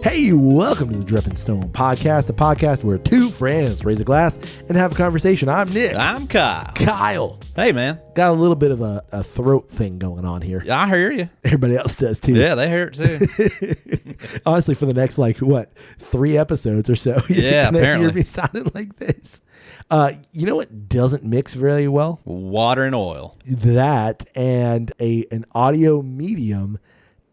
Hey, welcome to the Dripping Stone Podcast, the podcast where two friends raise a glass and have a conversation. I'm Nick. I'm Kyle. Kyle. Hey, man. Got a little bit of a throat thing going on here. I hear you. Everybody else does too. Yeah, they hear it too. Honestly, for the next, 3 episodes or so, Yeah, you're apparently. hear me sounding like this. You know what doesn't mix very well? Water and oil. That and an audio medium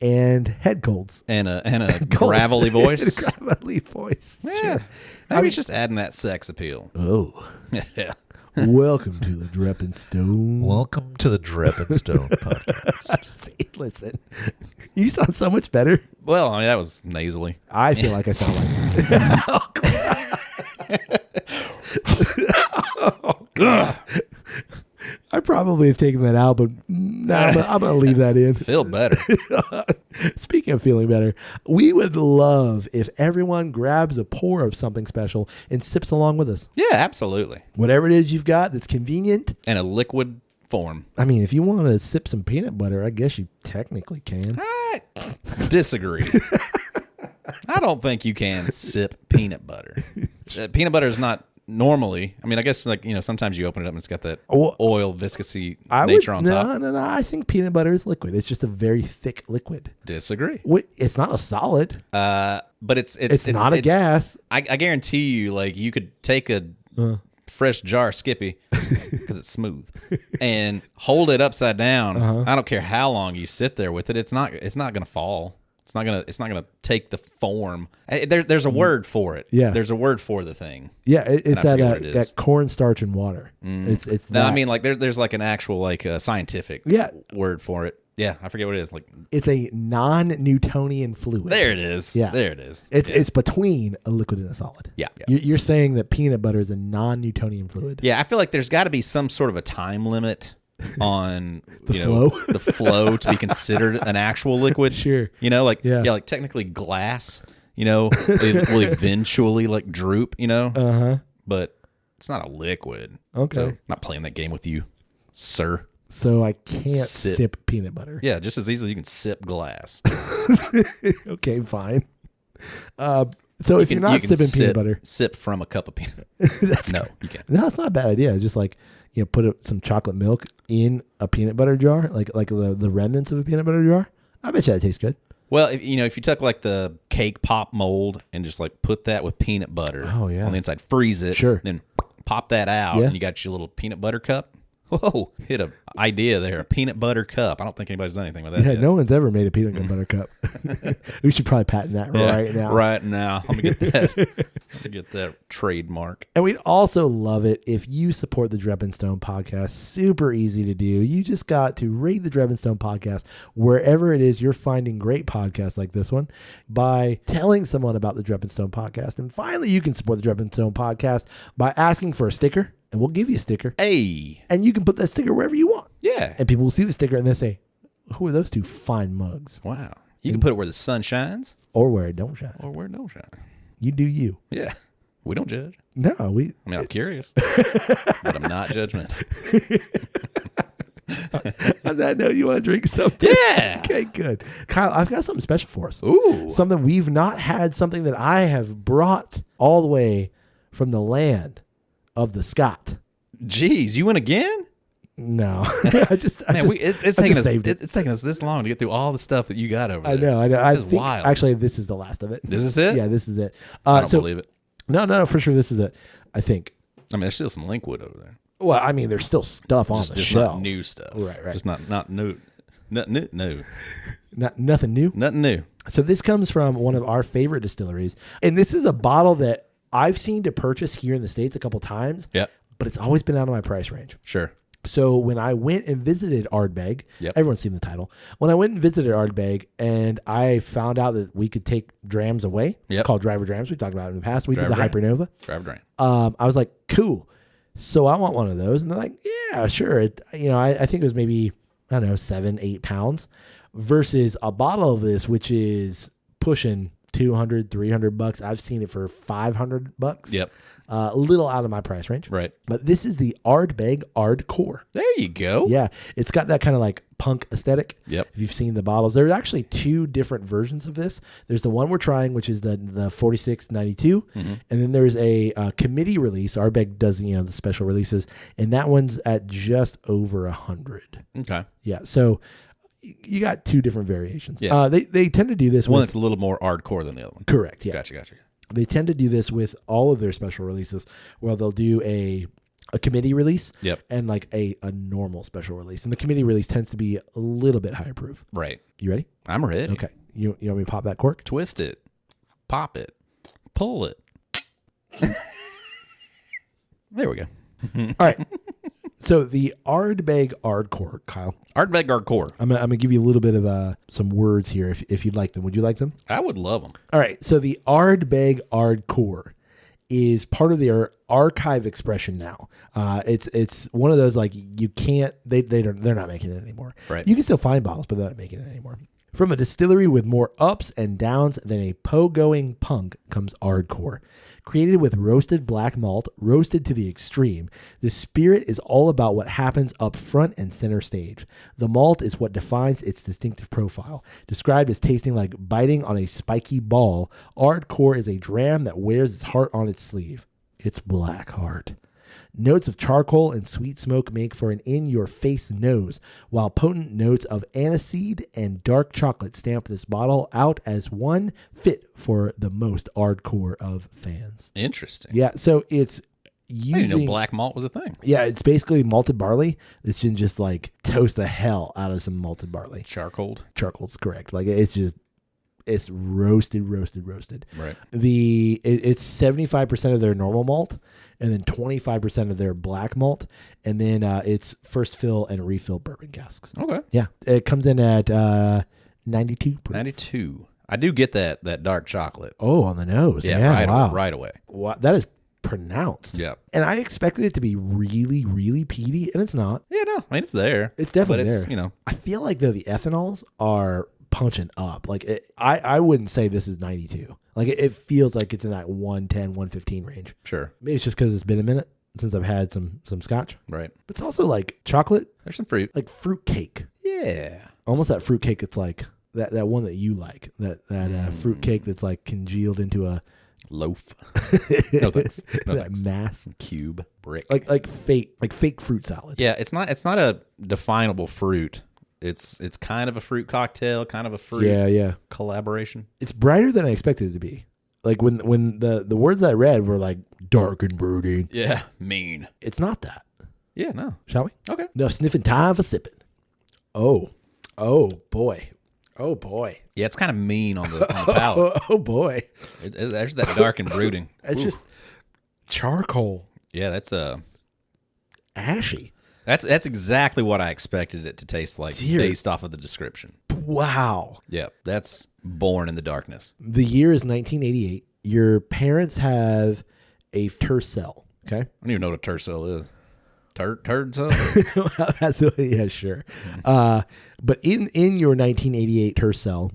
and head colds. And a gravelly voice. Gravelly voice. Yeah. Sure. Maybe it's just adding that sex appeal. Oh. Yeah. Welcome to the Dripping Stone. Welcome to the Dripping Stone Podcast. See, listen, you sound so much better. Well, I mean, that was nasally. I feel like I sound like Oh, God. I probably have taken that out, but I'm going to leave that in. Feel better. Speaking of feeling better, we would love if everyone grabs a pour of something special and sips along with us. Yeah, absolutely. Whatever it is you've got that's convenient. And a liquid form. I mean, if you want to sip some peanut butter, I guess you technically can. I disagree. I don't think you can sip peanut butter. Peanut butter is not normally, I mean, I guess sometimes you open it up and it's got that oil viscousy nature on top. No. I think peanut butter is liquid. It's just a very thick liquid. Disagree. It's not a solid. But it's not a gas. I guarantee you, you could take a fresh jar of Skippy because it's smooth and hold it upside down. I don't care how long you sit there with it. It's not going to fall. It's not gonna take the form. There's a word for it. Yeah. There's a word for the thing. Yeah, it's that cornstarch and water. It's that. No, I mean there's an actual scientific word for it. Yeah, I forget what it is. It's a non-Newtonian fluid. There it is. Yeah. There it is. It's between a liquid and a solid. Yeah. You're saying that peanut butter is a non-Newtonian fluid. Yeah, I feel like there's got to be some sort of a time limit on the flow to be considered an actual liquid. Sure. Technically glass, will eventually droop, but it's not a liquid. Okay. So I'm not playing that game with you, sir. So I can't sip peanut butter. Yeah, just as easily as you can sip glass. Okay, fine. So if you're not sipping peanut butter, sip from a cup of peanut. No, you can't. No, it's not a bad idea. Just put some chocolate milk in a peanut butter jar, like the remnants of a peanut butter jar. I bet you that tastes good. Well, if you took the cake pop mold and just put that with peanut butter on the inside, freeze it, then pop that out, and you got your little peanut butter cup. Whoa, hit a idea there. A peanut butter cup. I don't think anybody's done anything with that yet. No one's ever made a peanut butter cup. We should probably patent that right now. Right now. Let me get that. Let me get that trademark. And we'd also love it if you support the Dripping Stone Podcast. Super easy to do. You just got to rate the Dripping Stone Podcast wherever it is you're finding great podcasts like this one by telling someone about the Dripping Stone Podcast. And finally, you can support the Dripping Stone Podcast by asking for a sticker. And we'll give you a sticker. Hey. And you can put that sticker wherever you want. Yeah. And people will see the sticker and they say, who are those two fine mugs? Wow. You can put it where the sun shines. Or where it don't shine. Or where it don't shine. You do you. Yeah. We don't judge. No, I'm curious. But I'm not judgmental. On that note, you want to drink something? Yeah. Okay, good. Kyle, I've got something special for us. Ooh. Something we've not had, something that I have brought all the way from the land of the Scott. Jeez, you win again? No. It's taking us this long to get through all the stuff that you got over there. I know. I think wild. Actually, this is the last of it. This is it? Yeah, this is it. I don't believe it. No, for sure this is it. I think. I mean, there's still some liquid over there. Well, I mean, there's still stuff on the shelf. Not new stuff. Right. Just not new. Nothing new. Nothing new? Nothing new. So this comes from one of our favorite distilleries. And this is a bottle that I've seen to purchase here in the States a couple times. Yeah. But it's always been out of my price range. Sure. So when I went and visited Ardbeg, everyone's seen the title. When I went and visited Ardbeg and I found out that we could take drams away, called driver drams. We talked about it in the past. We did the Hypernova. Driver dram. I was like, cool. So I want one of those. And they're like, yeah, sure. I think it was maybe, 7-8 pounds versus a bottle of this, which is pushing $200-$300. I've seen it for $500. Yep. A little out of my price range. Right. But this is the Ardbeg Ardcore. There you go. Yeah. It's got that kind of punk aesthetic. Yep. If you've seen the bottles, there's actually 2 different versions of this. There's the one we're trying, which is the 4692, and then there's a committee release. Ardbeg does the special releases, and that one's at just over 100. Okay. Yeah. So you got 2 different variations. Yeah. They tend to do this One with, that's a little more hardcore than the other one. correct. Yeah. Gotcha. They tend to do this with all of their special releases, where they'll do a committee release, Yep. and like a normal special release. And the committee release tends to be a little bit higher proof. Right. You ready? I'm ready. Okay. You want me to pop that cork? Twist it. Pop it. Pull it. There we go. All right. So the Ardbeg Ardcore, Kyle. Ardbeg Ardcore. I'm gonna give you a little bit of some words here if you'd like them. Would you like them? I would love them. All right. So the Ardbeg Ardcore is part of their archive expression now. It's one of those, like, you can't, they're not making it anymore. Right. You can still find bottles, but they're not making it anymore. From a distillery with more ups and downs than a pogoing punk comes Ardcore. Created with roasted black malt, roasted to the extreme, the spirit is all about what happens up front and center stage. The malt is what defines its distinctive profile. Described as tasting like biting on a spiky ball, Ardcore is a dram that wears its heart on its sleeve. It's Black Heart. Notes of charcoal and sweet smoke make for an in-your-face nose, while potent notes of aniseed and dark chocolate stamp this bottle out as one fit for the most Ardcore of fans. Interesting. Yeah, so it's I didn't using... know black malt was a thing. Yeah, it's basically malted barley. This can just, like, toast the hell out of some malted barley. Charcoaled. Charcoal's correct. Like, it's roasted. Right. It's 75% of their normal malt, and then 25% of their black malt, and then it's first fill and refill bourbon casks. Okay. Yeah, it comes in at 92 proof. 92. I do get that dark chocolate. Oh, on the nose. Yeah, wow. Right away. Wow, that is pronounced. Yeah. And I expected it to be really, really peaty, and it's not. Yeah, no. I mean, it's there. It's definitely but it's, there. I feel like, though, the ethanols are punching up. Like, I wouldn't say this is 92. Like, it feels like it's in that 110, 115 range. Sure. Maybe it's just because it's been a minute since I've had some scotch. Right. But it's also like chocolate, There's some fruit. like fruit cake. Yeah. Almost that fruit cake. It's like that one that you like. That fruit cake that's like congealed into a Loaf. No thanks. No that thanks. mass, Cube. Brick. like fake fruit salad. Yeah, it's not a definable fruit. It's kind of a fruit cocktail, kind of a fruit Yeah. collaboration. It's brighter than I expected it to be. Like when the words I read were like dark and brooding. Yeah. Mean. It's not that. Yeah, no. Shall we? Okay. No sniffing time for sipping. Oh boy. Yeah, it's kind of mean on the palate. Oh boy. There's that dark and brooding. It's just charcoal. Yeah, that's Ashy. That's exactly what I expected it to taste like based off of the description. Wow. Yeah, that's Born in the Darkness. The year is 1988. Your parents have a tercel. Okay. I don't even know what a tercel is. Turd cell? That's yeah, sure. But in your 1988 tercel,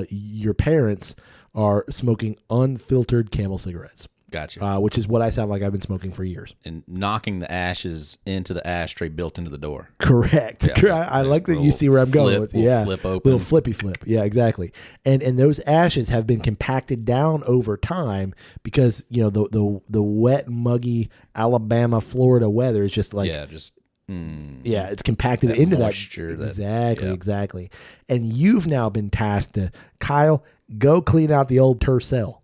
your parents are smoking unfiltered Camel cigarettes. Gotcha. Which is what I sound like I've been smoking for years. And knocking the ashes into the ashtray built into the door. Correct. Yeah, I like that you see where I'm going with. Yeah, flip open. Little flippy flip. Yeah, exactly. And those ashes have been compacted down over time because the wet, muggy Alabama, Florida weather is just like it's compacted into moisture, that. Exactly. And you've now been tasked to, Kyle, go clean out the old tercel.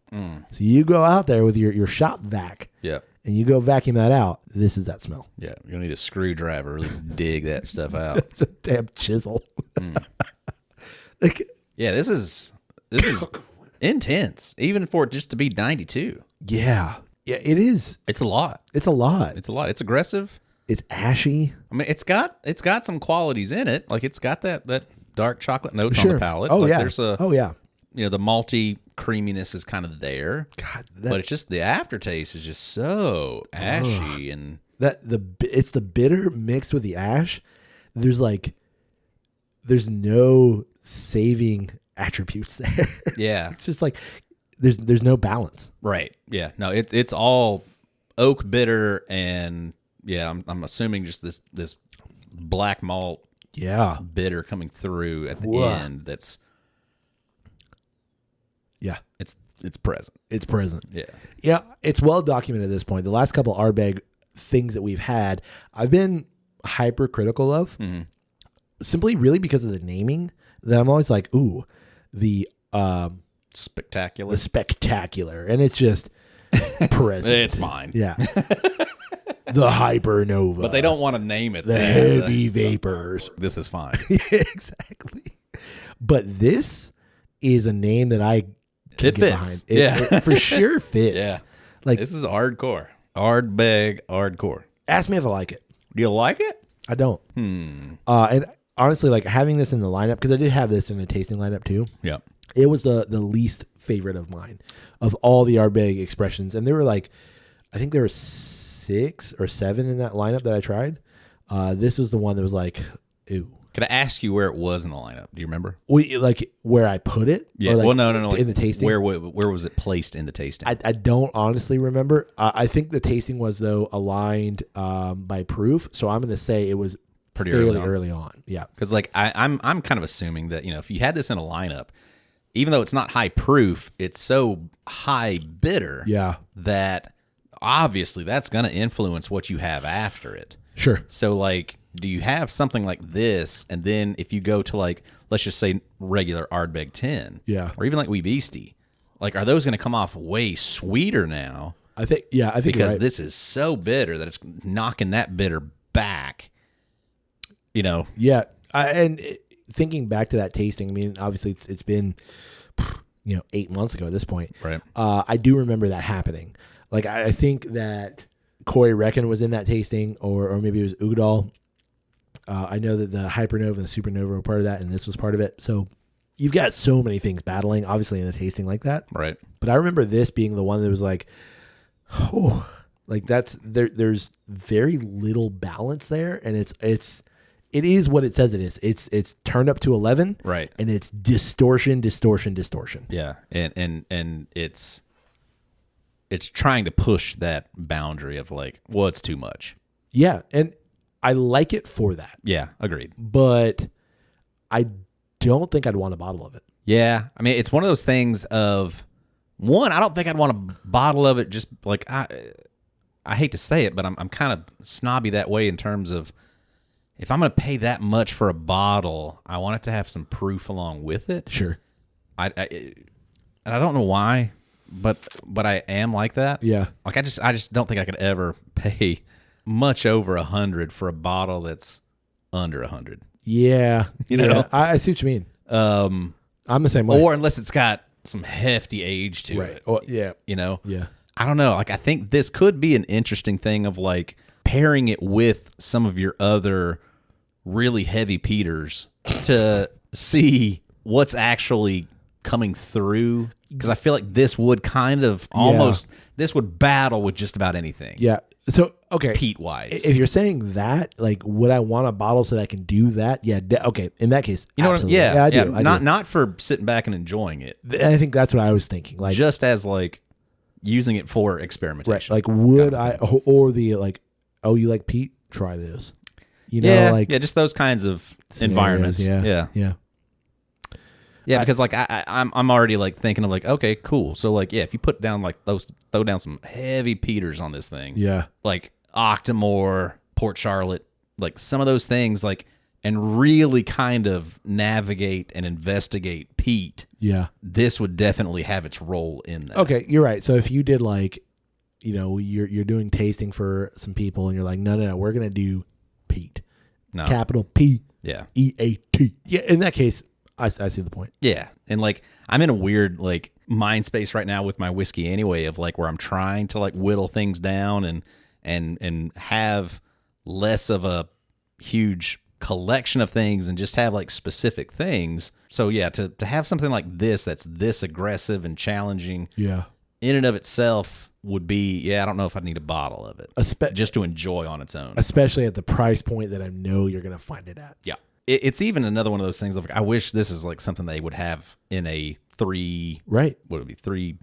So you go out there with your shop vac. Yeah. And you go vacuum that out. This is that smell. Yeah. You'll need a screwdriver to really dig that stuff out. It's a damn chisel. Like, yeah, this is intense, even for it just to be 92. Yeah, it is. It's a lot. It's a lot. It's aggressive. It's ashy. I mean, it's got some qualities in it. Like it's got that dark chocolate notes on the palate. Oh like yeah. There's oh yeah. The malty creaminess is kind of there. God, but it's just the aftertaste is just so ashy and it's the bitter mixed with the ash. There's no saving attributes there. Yeah. It's just like there's no balance. Right. Yeah. No, it's all oak bitter and I'm assuming just this black malt Yeah. bitter coming through at the Whoa. end. That's it's present. It's present. Yeah. Yeah, it's well documented at this point. The last couple Ardbeg things that we've had, I've been hypercritical of, simply really because of the naming. That I'm always like, ooh, the spectacular, and it's just present. It's fine. Yeah, the hypernova, But they don't want to name it. the heavy vapors. This is fine. Yeah, exactly. But this is a name that I can It get fits. behind. It for sure fits. Yeah. Like, This is Ardcore. Ardbeg Ardcore. ask me if I like it. Do you like it? I don't. And honestly, like having this in the lineup, because I did have this in a tasting lineup too. Yeah. It was the least favorite of mine of all the Ardbeg expressions, and there were like, I think there were 6 or 7 in that lineup that I tried. This was the one that was like, ew. Could I ask you where it was in the lineup? Do you remember? Like where I put it? Yeah. Or like Well, no. in the tasting. Where was it placed in the tasting? I don't honestly remember. I think the tasting was though aligned by proof, so I'm going to say it was Pretty fairly early early on. Yeah. Because like I'm kind of assuming that if you had this in a lineup, even though it's not high proof, it's so high bitter. Yeah. That obviously that's going to influence what you have after it. Sure. So like, do you have something like this, and then if you go to like, let's just say regular Ardbeg 10, Yeah. or even like Wee Beastie, like are those going to come off way sweeter now? I think you're Because right. this is so bitter that it's knocking that bitter back. Yeah, thinking back to that tasting, I mean, obviously it's been 8 months ago at this point. Right. I do remember that happening. Like I think that Corey Reckon was in that tasting, or maybe it was Ugdal. I know that the Hypernova and the Supernova were part of that, and this was part of it. So you've got so many things battling, obviously, in a tasting like that. Right. But I remember this being the one that was like, oh, like there's very little balance there, and it is what it says it is. It's turned up to 11, Right. and it's distortion. Yeah, and it's trying to push that boundary of like, well, it's too much. Yeah, and I like it for that, Yeah, agreed. but I don't think I'd want a bottle of it. Yeah, I mean, it's one of those things of one. I don't think I'd want a bottle of it. Just like I hate to say it, but I'm kind of snobby that way in terms of if I'm going to pay that much for a bottle, I want it to have some proof along with it. Sure. And I don't know why, but I am like that. Yeah. Like I just don't think I could ever pay much over $100 for a bottle that's under $100. Yeah. You know? Yeah, I see what you mean. I'm the same way. Or unless it's got some hefty age to right. it. Or, yeah. Yeah. I don't know. Like I think this could be an interesting thing of like pairing it with some of your other really heavy peaters to see what's actually coming through. Because I feel like this would kind of almost this would battle with just about anything. Yeah. So, okay. Peat wise. If you're saying that, like, would I want a bottle so that I can do that? Yeah. Okay. In that case, You know what? absolutely. Yeah, I do. I do. not for sitting back and enjoying it, I think that's what I was thinking. Like, just as like using it for right. experimentation. Like, would I, or the like, oh, you like Pete? Try this. You know, like, just those kinds of environments. Yeah. Yeah, because like I'm already like thinking of like, okay, cool. So like, yeah, if you put down like throw down some heavy peaters on this thing, Yeah. like Octomore, Port Charlotte, like some of those things, like, and really kind of navigate and investigate peat, Yeah. this would definitely have its role in that. Okay, you're right. So if you did like, you're doing tasting for some people, and you're like, no, we're gonna do Pete, No. capital P Yeah. EAT. Yeah. In that case, I see the point. Yeah. And like I'm in a weird like mind space right now with my whiskey anyway, of like where I'm trying to like whittle things down and have less of a huge collection of things and just have like specific things. So yeah, to have something like this that's this aggressive and challenging Yeah. in and of itself would be, I don't know if I'd need a bottle of it just to enjoy on its own. Especially at the price point that I know you're gonna find it at. Yeah. It's even another one of those things of like, I wish this is like something they would have in a 3, Right. what would it be,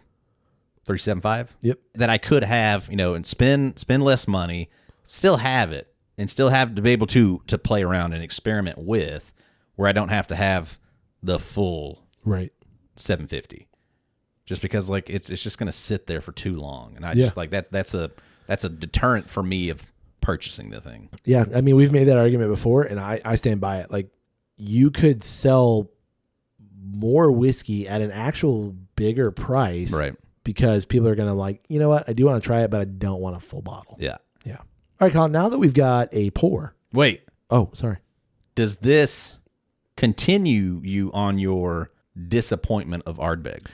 375? Yep. That I could have, and spend less money, still have it, and still have to be able to play around and experiment with, where I don't have to have the full Right. 750, just because like it's just going to sit there for too long, and I just like that's a deterrent for me of purchasing the thing. Yeah, I mean, we've made that argument before, and I stand by it. Like, you could sell more whiskey at an actual bigger price, Right? Because people are going to like, you know what, I do want to try it, but I don't want a full bottle. Yeah. Yeah. All right, Colin, now that we've got a pour. Wait, Oh, sorry. does this continue you on your disappointment of Ardbeg?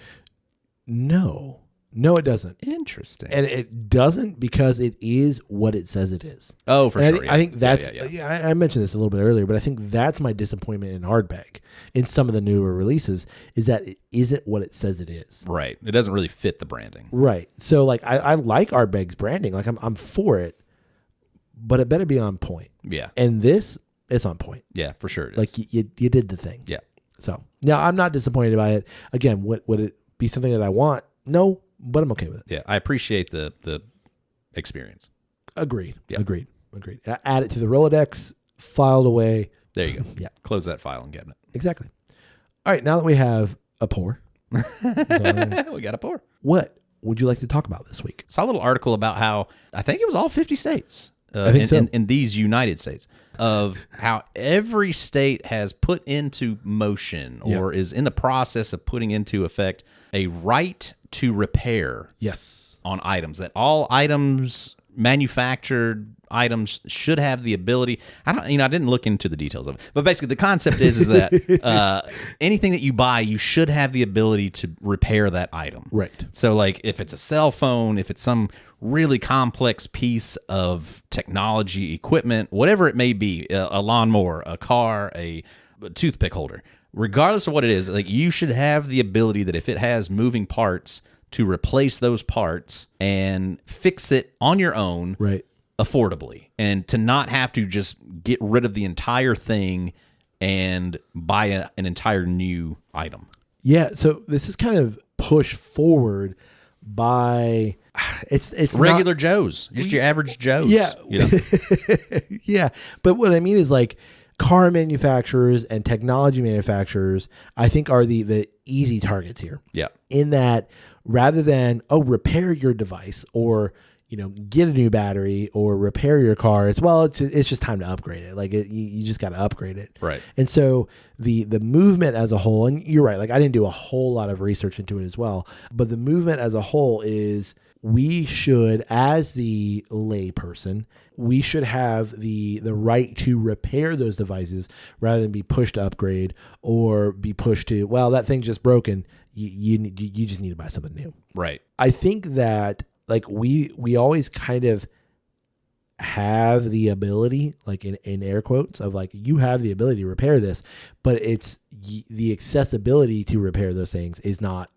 No, it doesn't. Interesting. And it doesn't because it is what it says it is. Oh, for And sure. I think that's, Yeah. I mentioned this a little bit earlier, but I think that's my disappointment in Ardbeg in some of the newer releases is that it isn't what it says it is. Right. It doesn't really fit the branding. Right. So like, I like Ardbeg's branding. Like I'm for it, but it better be on point. Yeah. And this, it's on point. Yeah, for sure. It is. Like you did the thing. Yeah. So now I'm not disappointed by it. Again, would it be something that I want? No, but I'm okay with it. Yeah. I appreciate the experience. Agreed. Yeah. Agreed. Add it to the Rolodex, filed away. There you go. Yeah. Close that file and cabinet. Exactly. All right. Now that we have a pour, We got a pour. what would you like to talk about this week? Saw a little article about how I think it was all 50 states. I think so. In these United States, of how every state has put into motion or is in the process of putting into effect a right to repair Yes. on items, that all items, manufactured items, should have the ability. I didn't look into the details of it, but basically the concept is that anything that you buy, you should have the ability to repair that item. Right. So like if it's a cell phone, if it's some really complex piece of technology, equipment, whatever it may be, a lawnmower, a car, a toothpick holder, regardless of what it is, like you should have the ability that if it has moving parts, to replace those parts and fix it on your own, Right. affordably, and to not have to just get rid of the entire thing and buy an entire new item. Yeah. So this is kind of pushed forward by it's Regular Joes, just your average Joes. Yeah. You know? Yeah. But what I mean is like car manufacturers and technology manufacturers, I think are the easy targets here. Yeah. In that rather than, repair your device or, get a new battery or repair your car, it's just time to upgrade it. Like you just got to upgrade it. Right. And so the movement as a whole, and you're right, like I didn't do a whole lot of research into it as well, but the movement as a whole is we should, as the lay person, we should have the right to repair those devices rather than be pushed to upgrade or be pushed to, well, that thing's just broken. You just need to buy something new. Right. I think that like we always kind of have the ability, like in air quotes, of like you have the ability to repair this, but it's the accessibility to repair those things is not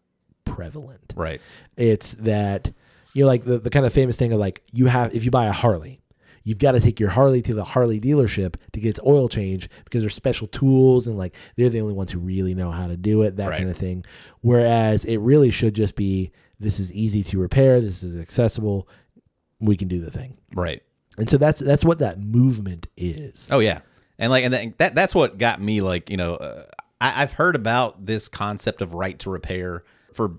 prevalent. Right. It's that, like the kind of famous thing of like if you buy a Harley, you've got to take your Harley to the Harley dealership to get its oil change because there's special tools and like they're the only ones who really know how to do it, that Right. kind of thing. Whereas it really should just be, this is easy to repair, this is accessible, we can do the thing. Right. And so that's what that movement is. Oh yeah. And that's what got me like, I've heard about this concept of right to repair for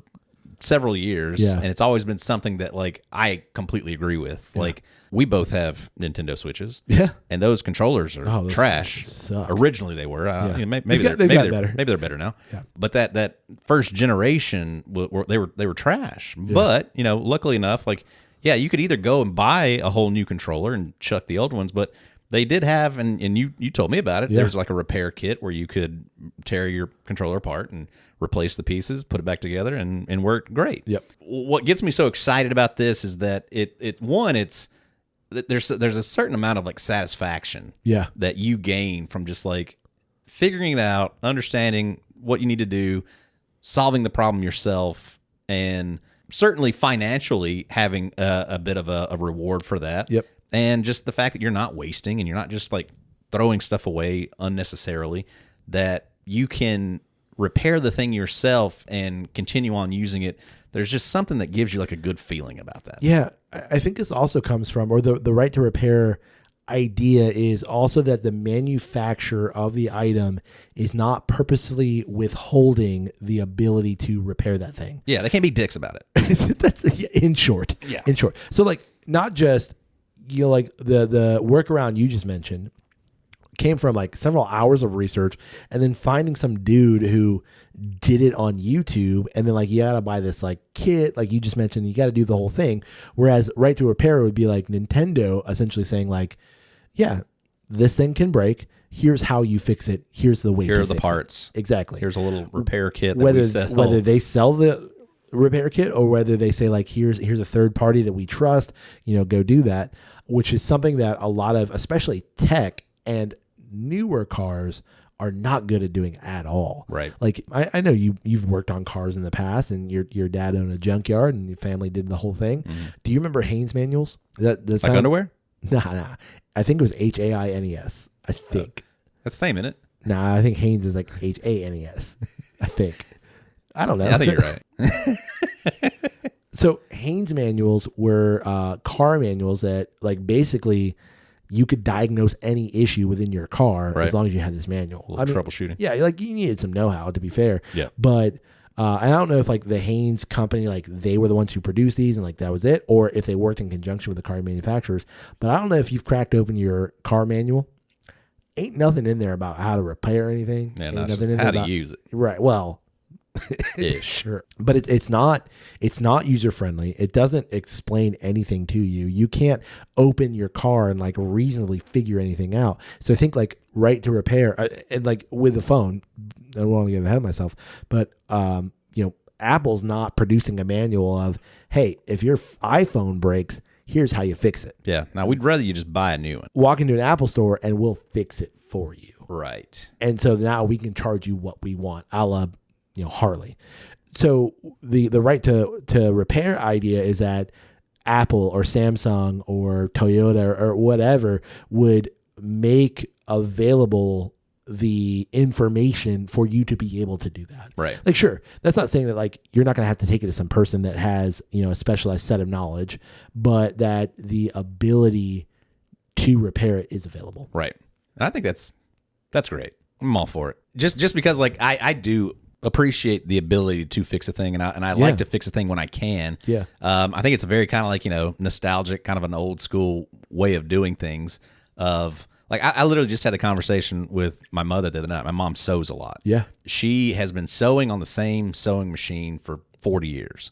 several years, Yeah. and it's always been something that like I completely agree with. Yeah. Like we both have Nintendo Switches, Yeah. and those controllers are those trash. Switches suck. Originally they were. Yeah. Maybe They've got better. Maybe they're better now. Yeah. But that first generation, they were trash. Yeah. But luckily enough, like you could either go and buy a whole new controller and chuck the old ones, but they did have, and you told me about it. Yeah. There was like a repair kit where you could tear your controller apart and replace the pieces, put it back together, and worked great. Yep. What gets me so excited about this is that there's a certain amount of like satisfaction Yeah. that you gain from just like figuring it out, understanding what you need to do, solving the problem yourself, and certainly financially having a bit of a reward for that. Yep. And just the fact that you're not wasting and you're not just like throwing stuff away unnecessarily, that you can repair the thing yourself and continue on using it. There's just something that gives you like a good feeling about that. Yeah. I think this also comes from, or the right to repair idea is also that the manufacturer of the item is not purposely withholding the ability to repair that thing. Yeah, they can't be dicks about it. That's in short. Yeah. In short. So like not just like the workaround you just mentioned came from like several hours of research and then finding some dude who did it on YouTube and then like you gotta buy this like kit like you just mentioned, you gotta do the whole thing. Whereas right to repair would be like Nintendo essentially saying like, yeah, this thing can break. Here's how you fix it. Here's the way. Here to are the fix parts. it. Exactly. Here's a little repair kit. That Whether they sell the repair kit or whether they say like here's a third party that we trust, go do that, which is something that a lot of especially tech and newer cars are not good at doing at all. Right. Like I know you've worked on cars in the past and your dad owned a junkyard and your family did the whole thing. Mm-hmm. Do you remember Hanes manuals? That like underwear? Nah. I think it was Haines. I think. That's the same, isn't it? Nah, I think Hanes is like Hanes. I think. I don't know. Yeah, I think you're right. So Hanes manuals were car manuals that like basically you could diagnose any issue within your car as long as you had this manual. Troubleshooting. Yeah, like you needed some know-how to be fair. Yeah. But I don't know if like the Hanes company, like they were the ones who produced these and like that was it, or if they worked in conjunction with the car manufacturers. But I don't know if you've cracked open your car manual. Ain't nothing in there about how to repair anything. Yeah, Ain't nothing in there how to use it. Right. Well, sure, but it's not user friendly. It doesn't explain anything to you. You can't open your car and like reasonably figure anything out. So I think like right to repair and like with the phone, I don't want to get ahead of myself, but Apple's not producing a manual of, hey, if your iPhone breaks, here's how you fix it. Yeah. Now we'd rather you just buy a new one. Walk into an Apple store and we'll fix it for you. Right. And so now we can charge you what we want, a la Harley. So the right to repair idea is that Apple or Samsung or Toyota or whatever would make available the information for you to be able to do that. Right. Like, sure, that's not saying that like you're not going to have to take it to some person that has, a specialized set of knowledge, but that the ability to repair it is available. Right. And I think that's great. I'm all for it. Just because like I do appreciate the ability to fix a thing, and I like to fix a thing when I can. Yeah. I think it's a very kind of like nostalgic, kind of an old school way of doing things. Of like I literally just had a conversation with my mother the other night. My mom sews a lot. Yeah. She has been sewing on the same sewing machine for 40 years,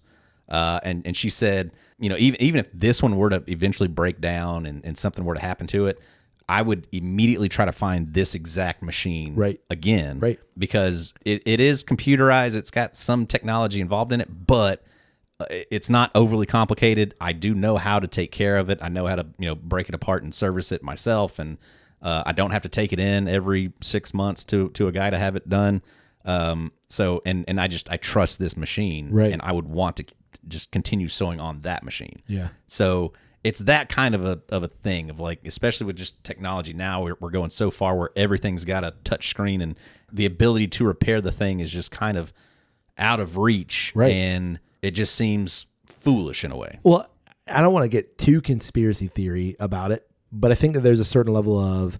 and she said, even if this one were to eventually break down and something were to happen to it, I would immediately try to find this exact machine again. Right. Because it is computerized. It's got some technology involved in it, but it's not overly complicated. I do know how to take care of it. I know how to, break it apart and service it myself. And I don't have to take it in every 6 months to a guy to have it done. So I trust this machine. Right. And I would want to just continue sewing on that machine. Yeah. So it's that kind of a thing of like, especially with just technology now, we're going so far where everything's got a touch screen and the ability to repair the thing is just kind of out of reach. Right. And it just seems foolish in a way. Well, I don't want to get too conspiracy theory about it, but I think that there's a certain level of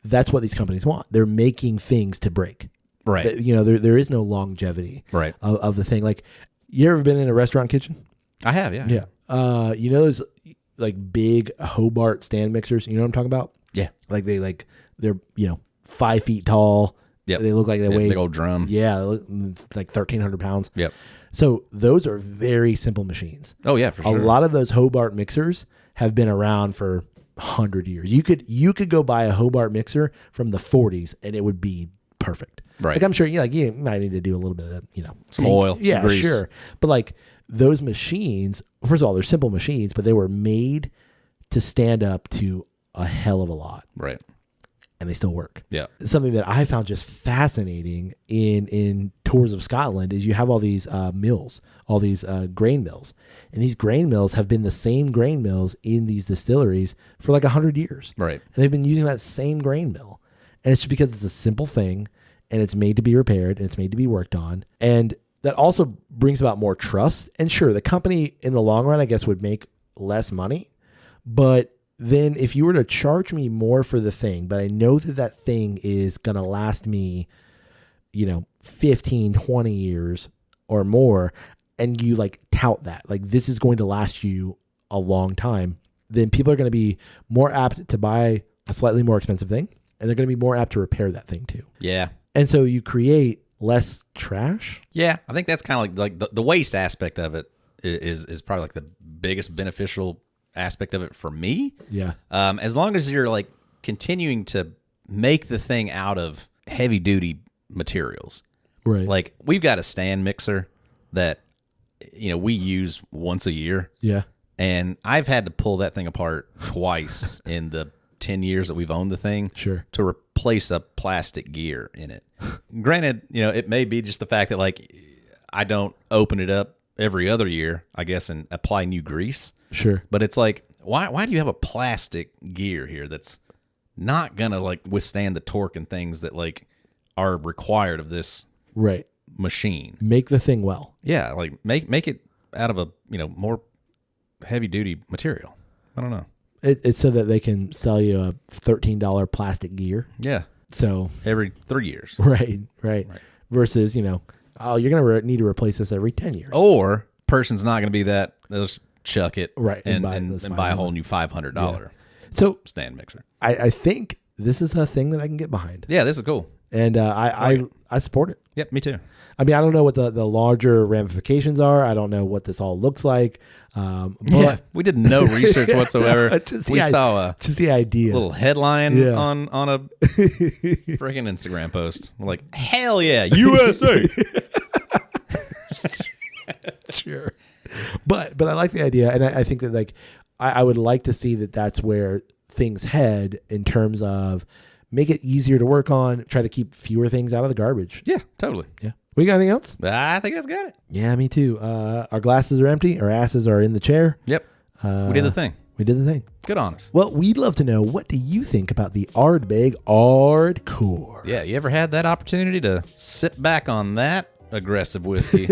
that's what these companies want. They're making things to break. Right. There is no longevity right. of the thing. Like, you ever been in a restaurant kitchen? I have, yeah. Yeah. Those like big Hobart stand mixers, you know what I'm talking about? Yeah. Like they're 5 feet tall. Yep. They look like they weigh big old drum. Yeah, they look like 1,300 pounds. Yep. So those are very simple machines. Oh yeah, for sure. A lot of those Hobart mixers have been around for 100 years. You could go buy a Hobart mixer from the 40s and it would be perfect. Right. Like, I'm sure you might need to do a little bit of some oil, yeah, some grease. Sure. But like those machines, first of all, they're simple machines, but they were made to stand up to a hell of a lot. Right. And they still work. Yeah. Something that I found just fascinating in tours of Scotland is you have all these mills, all these grain mills. And these grain mills have been the same grain mills in these distilleries for like 100 years. Right. And they've been using that same grain mill. And it's just because it's a simple thing and it's made to be repaired and it's made to be worked on. And that also brings about more trust. And sure, the company in the long run, I guess, would make less money, but then if you were to charge me more for the thing, but I know that that thing is going to last me, 15, 20 years or more, and you like tout that, like this is going to last you a long time, then people are going to be more apt to buy a slightly more expensive thing, and they're going to be more apt to repair that thing too. Yeah. And so you create less trash. Yeah. I think that's kind of like the waste aspect of it is probably like the biggest beneficial aspect of it for me. Yeah. As long as you're like continuing to make the thing out of heavy duty materials. Right. Like we've got a stand mixer that, we use once a year. Yeah. And I've had to pull that thing apart twice in the 10 years that we've owned the thing. Sure. To replace a plastic gear in it. Granted, it may be just the fact that like I don't open it up every other year, I guess, and apply new grease. Sure. But it's like, why do you have a plastic gear here that's not gonna like withstand the torque and things that like are required of this Right. machine? Make the thing well. Yeah, like make it out of a more heavy duty material. I don't know. It's so that they can sell you a $13 plastic gear. Yeah. So Every 3 years. right. Versus, you're going to need to replace this every 10 years. Or person's not going to be that. They'll just chuck it Right, and and buy a whole new $500 So stand mixer. I think this is a thing that I can get behind. Yeah, this is cool. And I support it. Yep, me too. I mean, I don't know what the larger ramifications are. I don't know what this all looks like. But We did no research whatsoever. We saw just the idea. little headline Yeah. on a freaking Instagram post. We're like, hell yeah, USA. Sure. But I like the idea, and I think that like I would like to see that that's where things head in terms of make it easier to work on, try to keep fewer things out of the garbage. Yeah, totally. Yeah. We got anything else? I think that's got it. Yeah, me too. Our glasses are empty. Our asses are in the chair. Yep. We did the thing. We did the thing. Good on us. Well, we'd love to know, what do you think about the Ardbeg Ardcore? Yeah, you ever had that opportunity to sit back on that aggressive whiskey?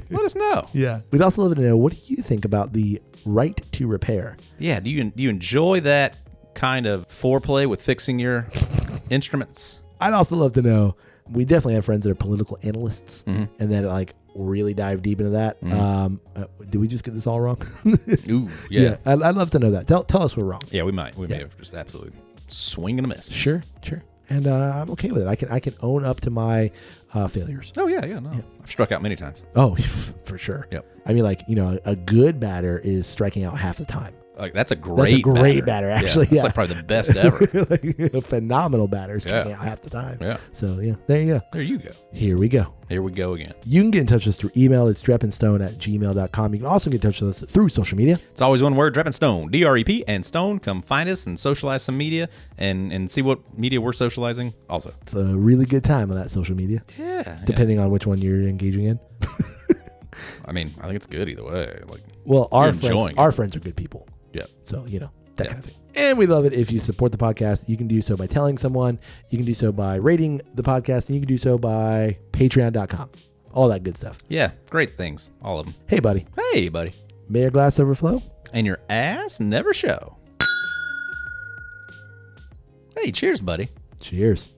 Let us know. Yeah. We'd also love to know, what do you think about the right to repair? Yeah, do you enjoy that kind of foreplay with fixing your instruments? I'd also love to know, we definitely have friends that are political analysts and that like really dive deep into that. Did we just get this all wrong? Ooh, yeah. I'd love to know that. Tell us we're wrong. Yeah, we might. We may have just absolutely swing and a miss. Sure. And I'm okay with it. I can own up to my failures. Oh, yeah. No. I've struck out many times. Oh, for sure. Yep. I mean, like, a good batter is striking out half the time. Like that's a great batter, actually. Yeah, that's like probably the best ever. Like a phenomenal batter striking out half the time. Yeah. So, yeah, there you go. There you go. Here we go. Here we go again. You can get in touch with us through email. It's drepandstone@gmail.com. You can also get in touch with us through social media. It's always one word, Drep and Stone. DREP and Stone. Come find us and socialize some media and see what media we're socializing also. It's a really good time on that social media. Yeah. Depending on which one you're engaging in. I mean, I think it's good either way. Like, well, our friends are good people. Yeah. So, that kind of thing. And we love it if you support the podcast. You can do so by telling someone. You can do so by rating the podcast. And you can do so by patreon.com. All that good stuff. Yeah. Great things. All of them. Hey, buddy. Hey, buddy. May your glass overflow. And your ass never show. Hey, cheers, buddy. Cheers.